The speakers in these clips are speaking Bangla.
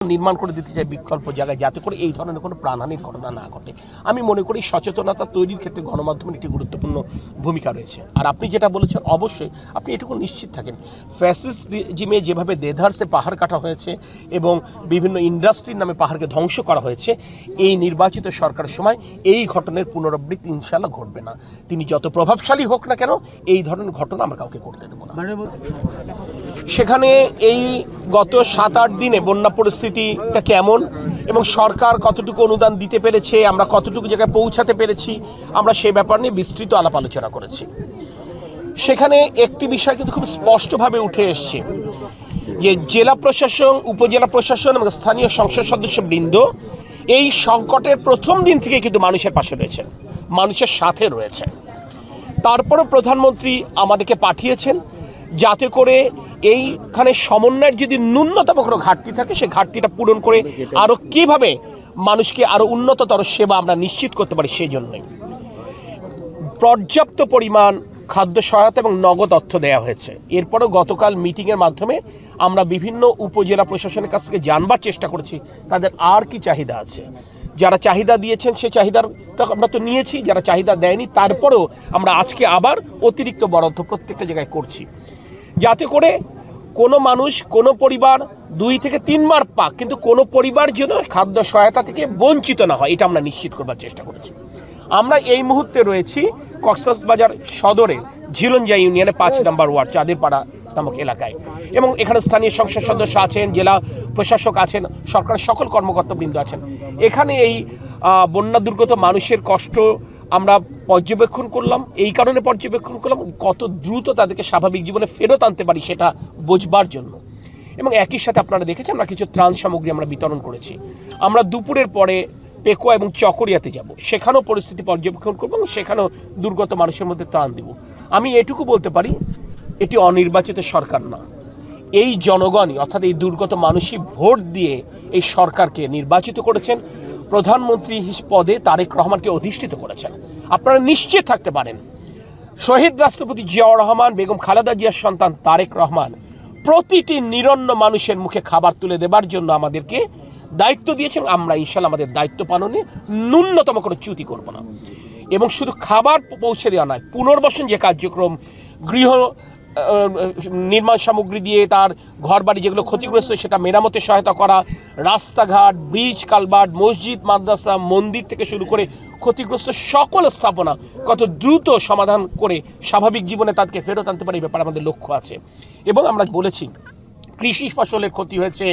নির্মাণ করে দিতে চাই বিকল্প জায়গায়, যাতে করে এই ধরনের কোনো প্রাণহানির ঘটনা না ঘটে। আমি মনে করি সচেতনতা তৈরির ক্ষেত্রে গণমাধ্যমের একটি গুরুত্বপূর্ণ ভূমিকা রয়েছে। আর আপনি যেটা বলেছেন, অবশ্যই আপনি এটুকু নিশ্চিত থাকেন, ফ্যাসিস্ট রেজিমে যেভাবে দেধারসে পাহাড় কাটা হয়েছে এবং বিভিন্ন ইন্ডাস্ট্রির নামে পাহাড়কে ধ্বংস করা হয়েছে, এই নির্বাচিত সরকারের সময় এই ঘটনার পুনরাবৃত্তি ইনশাআল্লাহ ঘটবে না। তিনি যত প্রভাবশালী হোক না কেন, এই ধরনের ঘটনা আমরা কাউকে করতে দেবো না। সেখানে এই গত 7-8 দিনে বন্যা পরিস্থিতিটা কেমন এবং সরকার কতটুকু অনুদান দিতে পেরেছে, আমরা কতটুকু জায়গায় পৌঁছাতে পেরেছি, আমরা সেই ব্যাপার নিয়ে বিস্তৃত আলাপ আলোচনা করেছি। সেখানে একটি বিষয় কিন্তু খুব স্পষ্টভাবে উঠে এসছে যে জেলা প্রশাসন, উপজেলা প্রশাসন এবং স্থানীয় সংসদ সদস্যবৃন্দ এই সংকটের প্রথম দিন থেকে কিন্তু মানুষের পাশে রয়েছেন, মানুষের সাথে রয়েছেন। তারপরও প্রধানমন্ত্রী আমাদেরকে পাঠিয়েছেন যাতে করে এইখানে সমন্বয়ের যদি ন্যূনতম কোনো ঘাটতি থাকে, সেই ঘাটতিটা পূরণ করে আরও কীভাবে মানুষকে আরও উন্নততর সেবা আমরা নিশ্চিত করতে পারি, সেই জন্যই পর্যাপ্ত পরিমাণ খাদ্য সহায়তা এবং নগদ অর্থ দেওয়া হয়েছে। এরপরও গতকাল মিটিংয়ের মাধ্যমে আমরা বিভিন্ন উপজেলা প্রশাসনের কাছ থেকে জানবার চেষ্টা করেছি তাদের আর কি চাহিদা আছে। যারা চাহিদা দিয়েছেন সে চাহিদাটা আমরা তো নিয়েছি, যারা চাহিদা দেয়নি তারপরেও আমরা আজকে আবার অতিরিক্ত বরাদ্দ প্রত্যেকটা জায়গায় করছি, যাতে করে কোনো মানুষ, কোনো পরিবার 2 থেকে 3 বার পাক, কিন্তু কোনো পরিবার যেন খাদ্য সহায়তা থেকে বঞ্চিত না হয়, এটা আমরা নিশ্চিত করবার চেষ্টা করেছি। আমরা এই মুহূর্তে রয়েছি কক্সবাজার সদরের ঝিলঞ্জা ইউনিয়নে 5 নম্বর ওয়ার্ড চাঁদেরপাড়া নামক এলাকায়, এবং এখানে স্থানীয় সংসদ সদস্য আছেন, জেলা প্রশাসক আছেন, সরকারের সকল কর্মকর্তাবৃন্দ আছেন। এখানে এই বন্যা দুর্গত মানুষের কষ্ট আমরা পর্যবেক্ষণ করলাম, এই কারণে পর্যবেক্ষণ করলাম কত দ্রুত তাদেরকে স্বাভাবিক জীবনে ফেরত আনতে পারি সেটা বোঝবার জন্য। এবং একই সাথে আপনারা দেখেছেন আমরা কিছু ত্রাণ সামগ্রী আমরা বিতরণ করেছি। আমরা দুপুরের পরে পেকুয়া এবং চকরিয়াতে যাব, সেখানেও পরিস্থিতি পর্যবেক্ষণ করবো এবং সেখানেও দুর্গত মানুষের মধ্যে ত্রাণ দেব। আমি এটুকু বলতে পারি, এটি অনির্বাচিত সরকার না, এই জনগণই অর্থাৎ এই দুর্গত মানুষই ভোট দিয়ে এই সরকারকে নির্বাচিত করেছেন, প্রধানমন্ত্রী পদে তারেক রহমানকে অধিষ্ঠিত করেছেন। আপনারা নিশ্চিত থাকতে পারেন শহীদ রাষ্ট্রপতি জিয়াউর রহমান, বেগম খালেদা জিয়ার সন্তান তারেক রহমান প্রতিটি নিরন্ন মানুষের মুখে খাবার তুলে দেবার জন্য আমাদেরকে দায়িত্ব দিয়েছেন। আমরা ইনশাআল্লাহ আমাদের দায়িত্ব পালনে ন্যূনতম কোনো চ্যুতি করব না। এবং শুধু খাবার পৌঁছে দেওয়া নয়, পুনর্বাসন যে কার্যক্রম, গৃহ নির্মাণ সামগ্রী দিয়ে তার ঘর বাড়ি যেগুলো ক্ষতিগ্রস্ত সেটা মেরামতে সহায়তা করা, রাস্তাঘাট, ব্রিজ, কালভার্ট, মসজিদ, মাদ্রাসা, মন্দির থেকে শুরু করে ক্ষতিগ্রস্ত সকল স্থাপনা কত দ্রুত সমাধান করে স্বাভাবিক জীবনে তাদেরকে ফেরত আনতে পারে, এই ব্যাপারে আমাদের লক্ষ্য আছে। এবং আমরা বলেছি কৃষি ফসলের ক্ষতি হয়েছে,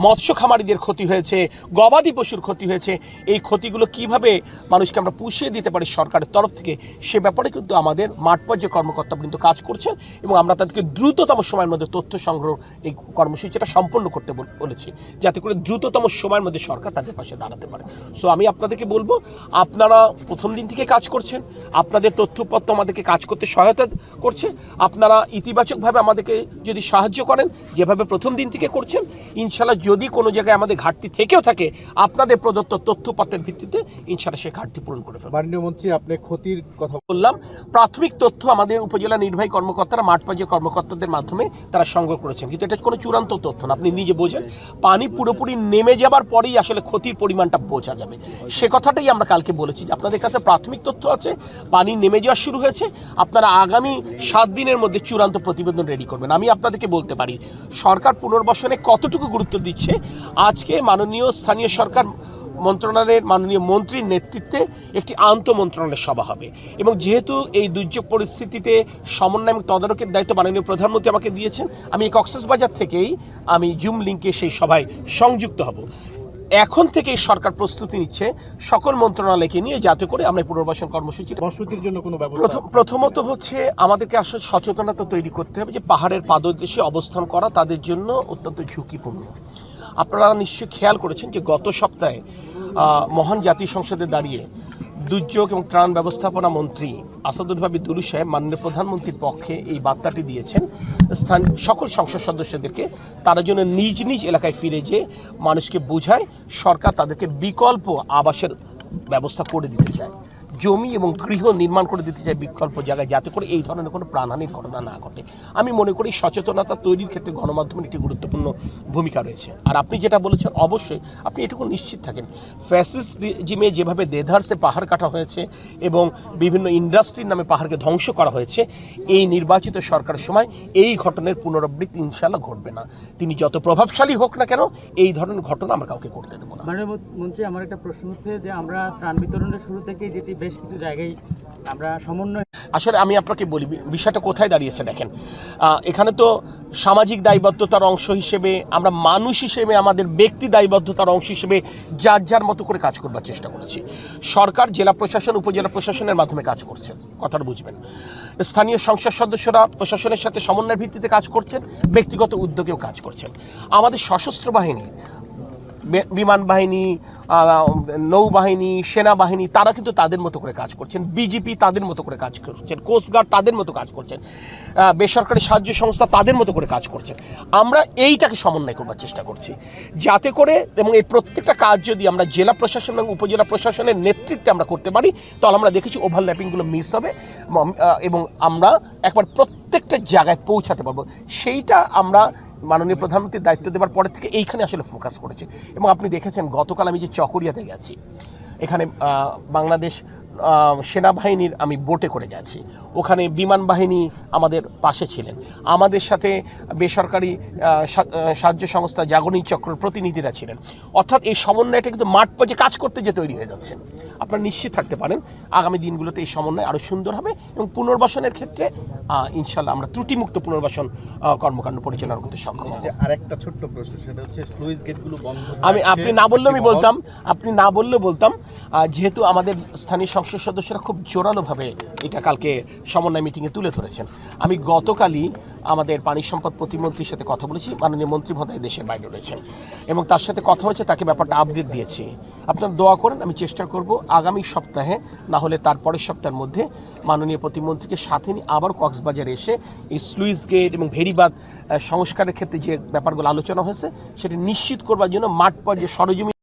মৎস্য খামারিদের ক্ষতি হয়েছে, গবাদি পশুর ক্ষতি হয়েছে, এই ক্ষতিগুলো কিভাবে মানুষকে আমরা পুষিয়ে দিতে পারি সরকারের তরফ থেকে, সে ব্যাপারে কিন্তু আমাদের মাঠ পর্যায়ে কর্মকর্তাবৃন্দ কাজ করছেন এবং আমরা তাদেরকে দ্রুততম সময়ের মধ্যে তথ্য সংগ্রহ এই কর্মসূচিটা সম্পন্ন করতে বলেছি, যাতে করে দ্রুততম সময়ের মধ্যে সরকার তাদের পাশে দাঁড়াতে পারে। সো আমি আপনাদেরকে বলবো, আপনারা প্রথম দিন থেকে কাজ করছেন, আপনাদের তথ্যপত্র আমাদেরকে কাজ করতে সহায়তা করছে, আপনারা ইতিবাচকভাবে আমাদেরকে যদি সাহায্য করেন যেভাবে প্রথম দিন থেকে করছেন, ইনশাআল্লাহ যদি কোনো জায়গায় আমাদের ঘাটতি থেকেও থাকে আপনাদের প্রদত্ত তথ্যপত্রের ভিত্তিতে ইনশাআল্লাহ সেই ঘাটতি পূরণ করে ফেলবেন। মাননীয় মন্ত্রী, আপনি ক্ষতির কথা বললাম, প্রাথমিক তথ্য আমাদের উপজেলা নির্বাহী কর্মকর্তারা মাঠ পর্যায়ে কর্মকর্তাদের মাধ্যমে তারা সংগ্রহ করেছেন, কিন্তু এটা কোনো চূড়ান্ত তথ্য না। আপনি নিজে বোঝেন, পানি পুরোপুরি নেমে যাবার পরেই আসলে ক্ষতির পরিমাণটা বোঝা যাবে। সে কথাটাই আমরা কালকে বলেছি যে আপনাদের কাছে প্রাথমিক তথ্য আছে, পানি নেমে যাওয়া শুরু হয়েছে, আপনারা আগামী 7 দিনের মধ্যে চূড়ান্ত প্রতিবেদন রেডি করবেন। আমি আপনাদেরকে বলতে পারি সরকার পুনর্বাসনে কতটুকু গুরুত্ব দিচ্ছে। আজকে মাননীয় স্থানীয় সরকার মন্ত্রণালয়ের মাননীয় মন্ত্রীর নেতৃত্বে একটি আন্তঃমন্ত্রণালয়ের সভা হবে, এবং যেহেতু এই দুর্যোগ পরিস্থিতিতে সমন্বয় এবং তদারকির দায়িত্ব মাননীয় প্রধানমন্ত্রী আমাকে দিয়েছেন, আমি এই কক্সবাজার থেকেই আমি জুম লিঙ্কে সেই সভায় সংযুক্ত হব। এখন থেকেই সরকার প্রস্তুতি নিচ্ছে সকল মন্ত্রণালয়কে নিয়ে, যাতে করে আমরা পুনর্বাসন কর্মসূচির বসতির জন্য কোনো ব্যবস্থা। প্রথমত হচ্ছে আমাদেরকে আসলে সচেতনতা তৈরি করতে হবে যে পাহাড়ের পাদদেশে অবস্থান করা তাদের জন্য অত্যন্ত ঝুঁকিপূর্ণ। আপনারা নিশ্চয়ই খেয়াল করেছেন যে গত সপ্তাহে মহান জাতীয় সংসদে দাঁড়িয়ে দুর্যোগ এবং ত্রাণ ব্যবস্থাপনা মন্ত্রী আসাদুল্লাহ দুলু সাহেব মাননীয় প্রধানমন্ত্রীর পক্ষে এই বার্তাটি দিয়েছেন সকল সংসদ সদস্যদেরকে, তারা যেন নিজ নিজ এলাকায় ফিরে যেয়ে মানুষকে বোঝায় সরকার তাদেরকে বিকল্প আবাসের ব্যবস্থা করে দিতে চায়, জমি এবং গৃহ নির্মাণ করে দিতে চাই বিকল্প জায়গায়, যাতে করে এই ধরনের কোনো প্রাণহানির ঘটনা না ঘটে। আমি মনে করি সচেতনতা তৈরির ক্ষেত্রে গণমাধ্যমের একটি গুরুত্বপূর্ণ ভূমিকা রয়েছে। আর আপনি যেটা বলেছেন, অবশ্যই আপনি এটুকু নিশ্চিত থাকেন, ফ্যাসিস্ট রেজিমে যেভাবে দেধারসে পাহাড় কাটা হয়েছে এবং বিভিন্ন ইন্ডাস্ট্রির নামে পাহাড়কে ধ্বংস করা হয়েছে, এই নির্বাচিত সরকারের সময় এই ঘটনার পুনরাবৃত্তি ইনশাআল্লাহ ঘটবে না। তিনি যত প্রভাবশালী হোক না কেন, এই ধরনের ঘটনা আমরা কাউকে করতে দেবো না। মাননীয় মন্ত্রী, আমার একটা প্রশ্ন হচ্ছে যে আমরা ত্রাণ বিতরণের শুরু থেকেই যেটি বেশ কিছু জায়গায় আমরা সমন্বয়, আসলে আমি আপনাকে বলি বিষয়টা কোথায় দাঁড়িয়েছে দেখেন, এখানে তো সামাজিক দায়বদ্ধতার অংশ হিসেবে আমরা মানুষ হিসেবে আমাদের ব্যক্তি দায়বদ্ধতার অংশ হিসেবে যার যার মতো করে কাজ করবার চেষ্টা করেছি। সরকার জেলা প্রশাসন উপজেলা প্রশাসনের মাধ্যমে কাজ করছেন, কথাটা বুঝবেন। স্থানীয় সংসদ সদস্যরা প্রশাসনের সাথে সমন্বয়ের ভিত্তিতে কাজ করছেন, ব্যক্তিগত উদ্যোগেও কাজ করছেন। আমাদের সশস্ত্র বাহিনী, বিমান বাহিনী, নৌবাহিনী, সেনাবাহিনী, তারা কিন্তু তাদের মতো করে কাজ করছেন, বিজেপি তাদের মতো করে কাজ করছেন, কোস্টগার্ড তাদের মতো কাজ করছেন, বেসরকারি সাহায্য সংস্থা তাদের মতো করে কাজ করছেন। আমরা এইটাকে সমন্বয় করবার চেষ্টা করছি, যাতে করে এবং এই প্রত্যেকটা কাজ যদি আমরা জেলা প্রশাসন এবং উপজেলা প্রশাসনের নেতৃত্বে আমরা করতে পারি, তাহলে আমরা দেখেছি ওভারল্যাপিংগুলো মিস হবে এবং আমরা একবার প্রত্যেকটা জায়গায় পৌঁছাতে পারবো। সেইটা আমরা মাননীয় প্রধানমন্ত্রীর দায়িত্ব দেওয়ার পরে থেকে এইখানে আসলে ফোকাস করেছে। এবং আপনি দেখেছেন গতকাল আমি যে চকরিয়াতে গেছি, এখানে বাংলাদেশ সেনাবাহিনীর আমি বোটে করে গেছি, ওখানে বিমান বাহিনী আমাদের পাশে ছিলেন, আমাদের সাথে বেসরকারি সাহায্য সংস্থা জাগরণী চক্রের প্রতিনিধিরা ছিলেন। অর্থাৎ এই সমন্বয়টা কিন্তু মাঠ পর্যায়ে কাজ করতে যে তৈরি হয়ে যাচ্ছে। আপনারা নিশ্চিত থাকতে পারেন আগামী দিনগুলোতে এই সমন্বয় আরও সুন্দর হবে এবং পুনর্বাসনের ক্ষেত্রে ইনশাল্লাহ আমরা ত্রুটিমুক্ত পুনর্বাসন কর্মকাণ্ড পরিচালনা করতে সক্ষম হব। আরেকটা ছোট্ট প্রশ্ন, সেটা হচ্ছে স্লুইস গেটগুলো বন্ধ, আপনি না বললেও আমি বলতাম, আপনি না বললেও বলতাম, যেহেতু আমাদের স্থানীয় সংসদ সদস্যরা খুব জোরালোভাবে এটা কালকে সমন্বয় মিটিংয়ে তুলে ধরেছেন। আমি গতকালই আমাদের পানি সম্পদ প্রতিমন্ত্রীর সাথে কথা বলেছি, মাননীয় মন্ত্রী মহোদয় দেশের বাইরে রয়েছেন এবং তার সাথে কথা হয়েছে, তাকে ব্যাপারটা আপডেট দিয়েছি। আপনারা দোয়া করেন, আমি চেষ্টা করব আগামী সপ্তাহে না হলে তার পরের সপ্তাহের মধ্যে মাননীয় প্রতিমন্ত্রীকে সাথে নিয়ে আবার কক্সবাজারে এসে এই স্লুইস গেট এবং ভেরিবাঁধ সংস্কারের ক্ষেত্রে যে ব্যাপারগুলো আলোচনা হয়েছে সেটা নিশ্চিত করবার জন্য মাঠ পর্যায়ে সরজমিন